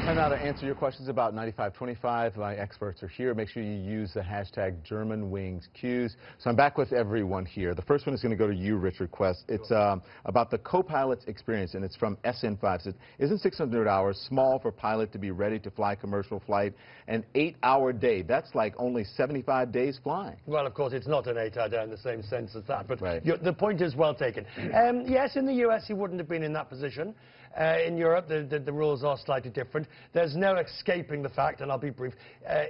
Time now to answer your questions about 9525. My experts are here. Make sure you use the hashtag GermanWingsQs. So I'm back with everyone here. The first one is going to go to you, Richard Quest. It's about the co-pilot's experience, and it's from SN5. It says, isn't 600 hours small for pilot to be ready to fly commercial flight? An 8-hour day, that's like only 75 days flying. Well, of course, it's not an 8-hour day in the same sense as that, but right. The point is well taken. Yes, in the US, he wouldn't have been in that position. In Europe, the rules are slightly different. There's no escaping the fact, and I'll be brief,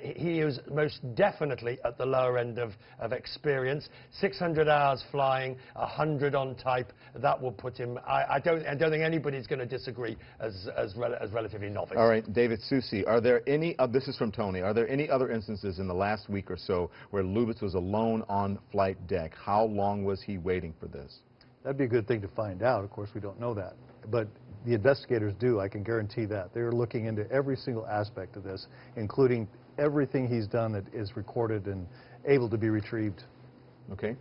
he is most definitely at the lower end of experience. 600 hours flying, 100 on type, that will put him, I don't think anybody's going to disagree as relatively novice. All right, David Susi, are there any, this is from Tony, are there any other instances in the last week or so where Lubitz was alone on flight deck? How long was he waiting for this? That'd be a good thing to find out. Of course, we don't know that. But the investigators do, I can guarantee that. They're looking into every single aspect of this, including everything he's done that is recorded and able to be retrieved. Okay.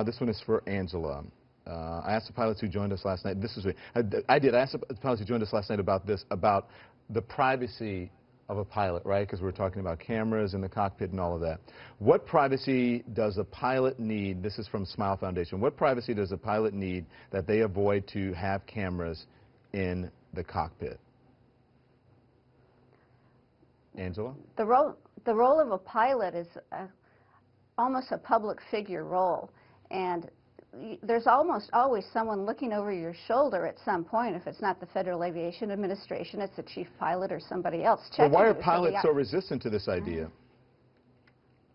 This one is for Angela. I asked the pilots who joined us last night. This is I asked the pilots who joined us last night about this, about the privacy of a pilot, right? Because we're talking about cameras in the cockpit and all of that. What privacy does a pilot need? This is from Smile Foundation. What privacy does a pilot need that they avoid to have cameras in the cockpit? Angela? The role of a pilot is almost a public figure role, and there's almost always someone looking over your shoulder at some point. If it's not the Federal Aviation Administration, it's the chief pilot or somebody else. Well, why are pilots so resistant to this idea?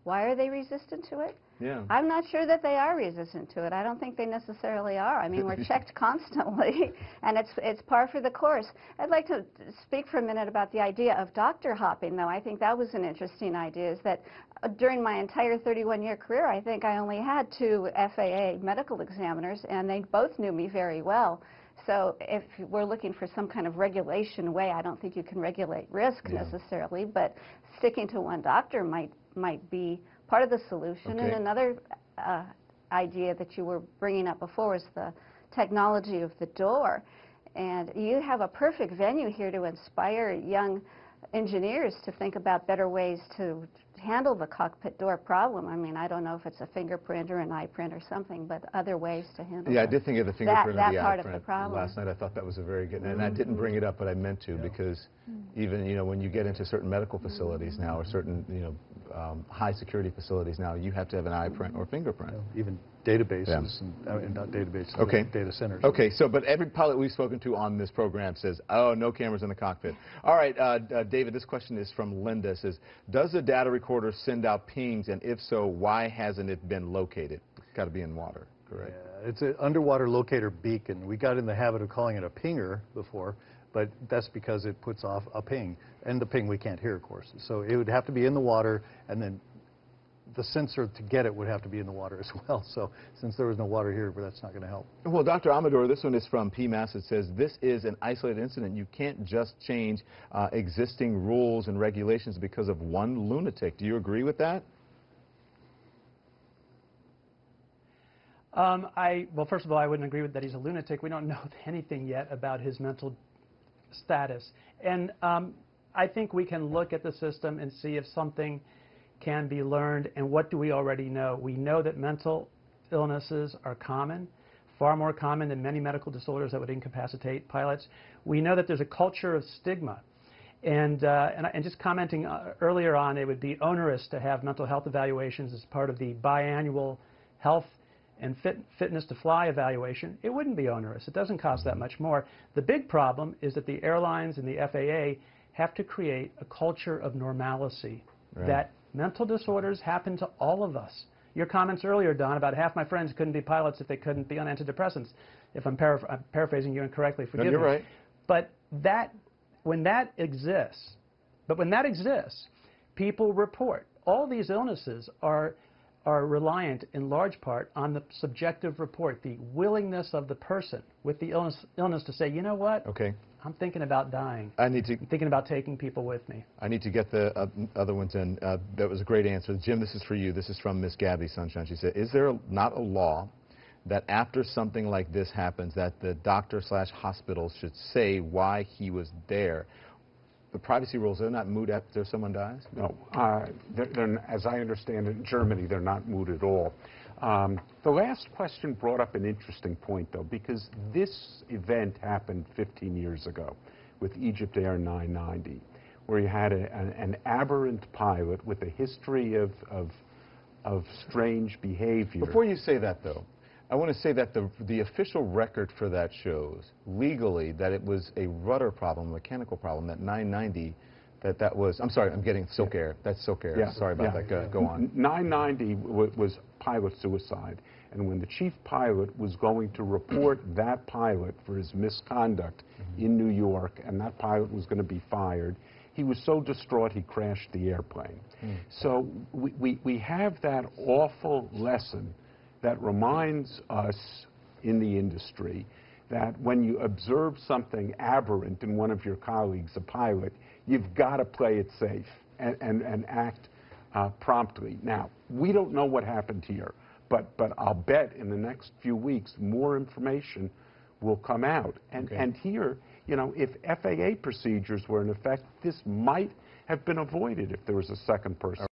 Why are they resistant to it? Yeah. I'm not sure that they are resistant to it. I don't think they necessarily are. I mean, we're checked constantly, and it's par for the course. I'd like to speak for a minute about the idea of doctor hopping, though. I think that was an interesting idea, is that during my entire 31-year career, I think I only had 2 FAA medical examiners, and they both knew me very well. So if we're looking for some kind of regulation way, I don't think you can regulate risk necessarily, but sticking to one doctor might be part of the solution. Okay. And another idea that you were bringing up before was the technology of the door. And you have a perfect venue here to inspire young engineers to think about better ways to handle the cockpit door problem. I mean, I don't know if it's a fingerprint or an eye print or something, but other ways to handle I did think of the fingerprint that or the part eye print of the problem. last night. I thought that was a very good, and I didn't bring it up, but I meant to, because even, you know, when you get into certain medical facilities now, or certain, you know, high security facilities now, you have to have an eye print or fingerprint. Even databases, and not databases, data centers. Okay, so, but every pilot we've spoken to on this program says, oh, no cameras in the cockpit. All right, David, this question is from Linda. It says, does the data recorder send out pings, and if so, why hasn't it been located? It's got to be in water, correct? Yeah, it's an underwater locator beacon. We got in the habit of calling it a pinger before, but that's because it puts off a ping, and the ping we can't hear, of course. So it would have to be in the water, and then the sensor to get it would have to be in the water as well. So since there was no water here, but that's not going to help. Well, Dr. Amador, this one is from PMAS. It says, this is an isolated incident. You can't just change existing rules and regulations because of one lunatic. Do you agree with that? Well, first of all, I wouldn't agree with that he's a lunatic. We don't know anything yet about his mental status. And I think we can look at the system and see if something can be learned. And what do we already know? We know that mental illnesses are common, far more common than many medical disorders that would incapacitate pilots. We know that there's a culture of stigma. And just commenting earlier on, it would be onerous to have mental health evaluations as part of the biannual health and fitness to fly evaluation. It wouldn't be onerous. It doesn't cost that much more. The big problem is that the airlines and the FAA have to create a culture of normalcy, that mental disorders happen to all of us. Your comments earlier, Don, about half my friends couldn't be pilots if they couldn't be on antidepressants. If I'm paraphrasing you incorrectly, forgive me. You're right. But when that exists, people report. All these illnesses are reliant in large part on the subjective report, the willingness of the person with the illness to say, you know what? Okay. I'm thinking about dying. I'm thinking about taking people with me. I need to get the other ones in. That was a great answer. Jim, this is for you. This is from Miss Gabby Sunshine. She said, is there not a law that after something like this happens that the doctor/hospital should say why he was there? the privacy rules, they're not moot after someone dies? No. As I understand it, in Germany, they're not moot at all. The last question brought up an interesting point, though, because this event happened 15 years ago with Egypt Air 990, where you had an aberrant pilot with a history of strange behavior. Before you say that, though, I want to say that the official record for that shows legally that it was a rudder problem, a mechanical problem, that 990, that was, I'm sorry, I'm getting Silk Air. That's Silk Air. Yeah. Sorry about that. Go on. 990 was pilot suicide. And when the chief pilot was going to report that pilot for his misconduct in New York, and that pilot was going to be fired, he was so distraught he crashed the airplane. So we have that awful lesson that reminds us in the industry that when you observe something aberrant in one of your colleagues, a pilot, you've got to play it safe and act promptly. Now, we don't know what happened here, but I'll bet in the next few weeks more information will come out. And here, you know, if FAA procedures were in effect, this might have been avoided if there was a second person.